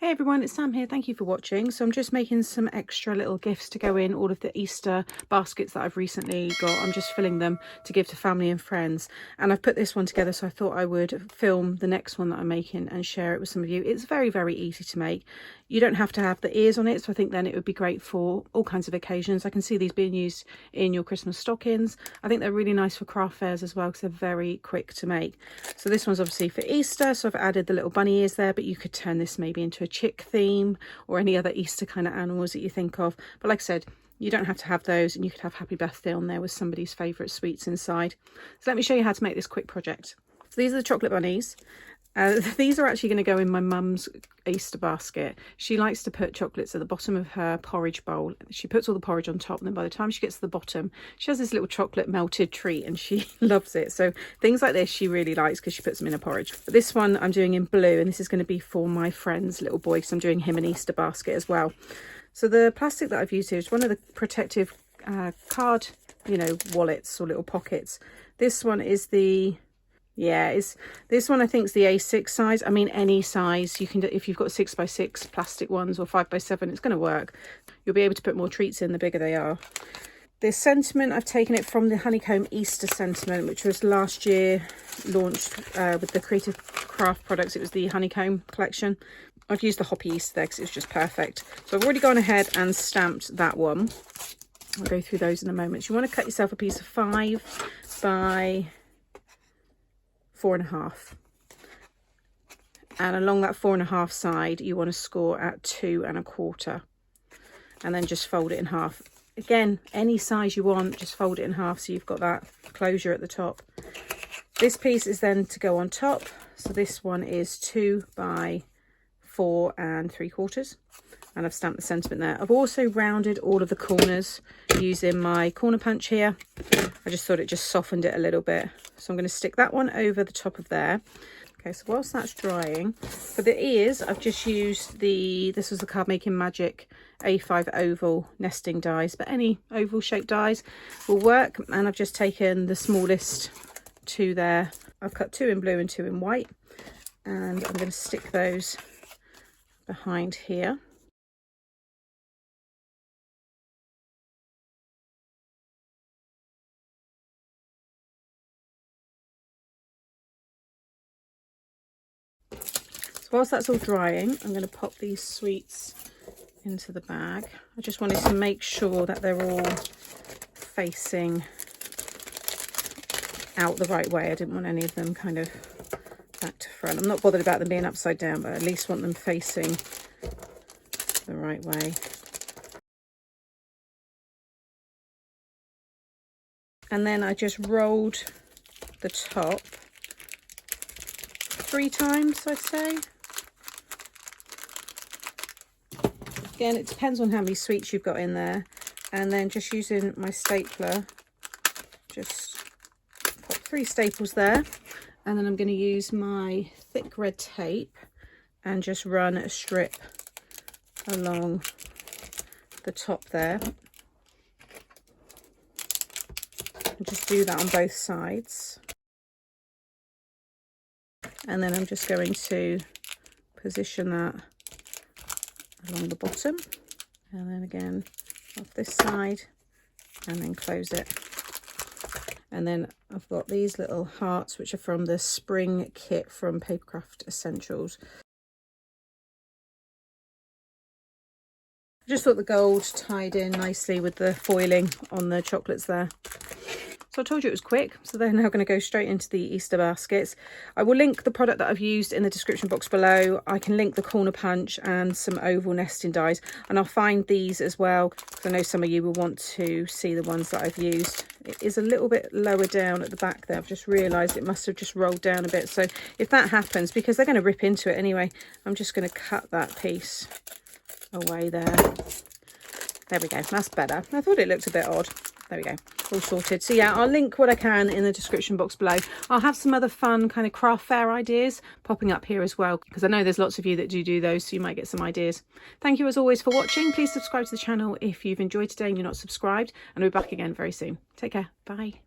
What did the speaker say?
Hey everyone, it's Sam here. Thank you for watching. So I'm just making some extra little gifts to go in all of the Easter baskets that I've recently got. I'm just filling them to give to family and friends. And I've put this one together, so I thought I would film the next one that I'm making and share it with some of you. It's very, very easy to make. You don't have to have the ears on it, so I think then it would be great for all kinds of occasions. I can see these being used in your Christmas stockings. I think they're really nice for craft fairs as well because they're very quick to make. So this one's obviously for Easter, so I've added the little bunny ears there, but you could turn this maybe into a chick theme or any other Easter kind of animals that you think of. But like I said, you don't have to have those, and you could have happy birthday on there with somebody's favourite sweets inside. So let me show you how to make this quick project. So these are the chocolate bunnies. These are actually going to go in my mum's Easter basket. She likes to put chocolates at the bottom of her porridge bowl. She puts all the porridge on top, and then by the time she gets to the bottom, she has this little chocolate melted treat, and she loves it. So things like this she really likes because she puts them in her porridge. But this one I'm doing in blue, and this is going to be for my friend's little boy because I'm doing him an Easter basket as well. So the plastic that I've used here is one of the protective card, wallets or little pockets. This one is the... this one I think is the A6 size. I mean, any size you can do. If you've got 6x6 plastic ones or 5x7, it's going to work. You'll be able to put more treats in the bigger they are. The sentiment, I've taken it from the Honeycomb Easter sentiment, which was last year launched with the Creative Craft products. It was the Honeycomb collection. I've used the Hoppy Easter there because it was just perfect. So I've already gone ahead and stamped that one. I'll go through those in a moment. So you want to cut yourself a piece of 5 by 4.5, and along that 4.5 side you want to score at 2.25, and then just fold it in half. Again, any size you want, just fold it in half so you've got that closure at the top. This piece is then to go on top, so this one is 2 by 4.75, and I've stamped the sentiment there. I've also rounded all of the corners using my corner punch here. I just thought it just softened it a little bit. So I'm going to stick that one over the top of there. Okay, so whilst that's drying, for the ears, I've just used this was the Card Making Magic A5 oval nesting dies, but any oval shaped dies will work. And I've just taken the smallest 2 there. I've cut 2 in blue and 2 in white, and I'm going to stick those behind here. Whilst that's all drying, I'm going to pop these sweets into the bag. I just wanted to make sure that they're all facing out the right way. I didn't want any of them kind of back to front. I'm not bothered about them being upside down, but I at least want them facing the right way. And then I just rolled the top 3 times, I'd say. Again, it depends on how many sweets you've got in there. And then just using my stapler, just pop 3 staples there. And then I'm going to use my thick red tape and just run a strip along the top there. And just do that on both sides. And then I'm just going to position that along the bottom, and then again off this side, and then close it. And then I've got these little hearts which are from the spring kit from Papercraft Essentials. I just thought the gold tied in nicely with the foiling on the chocolates there. So I told you it was quick, so they're now going to go straight into the Easter baskets. I will link the product that I've used in the description box below. I can link the corner punch and some oval nesting dies, and I'll find these as well because I know some of you will want to see the ones that I've used. It is a little bit lower down at the back there. I've just realised it must have just rolled down a bit. So if that happens, because they're going to rip into it anyway, I'm just going to cut that piece away there. There we go, that's better. I thought it looked a bit odd. There we go, all sorted. So yeah, I'll link what I can in the description box below. I'll have some other fun kind of craft fair ideas popping up here as well, because I know there's lots of you that do those, so you might get some ideas. Thank you as always for watching. Please subscribe to the channel if you've enjoyed today and you're not subscribed, and I'll be back again very soon. Take care, bye.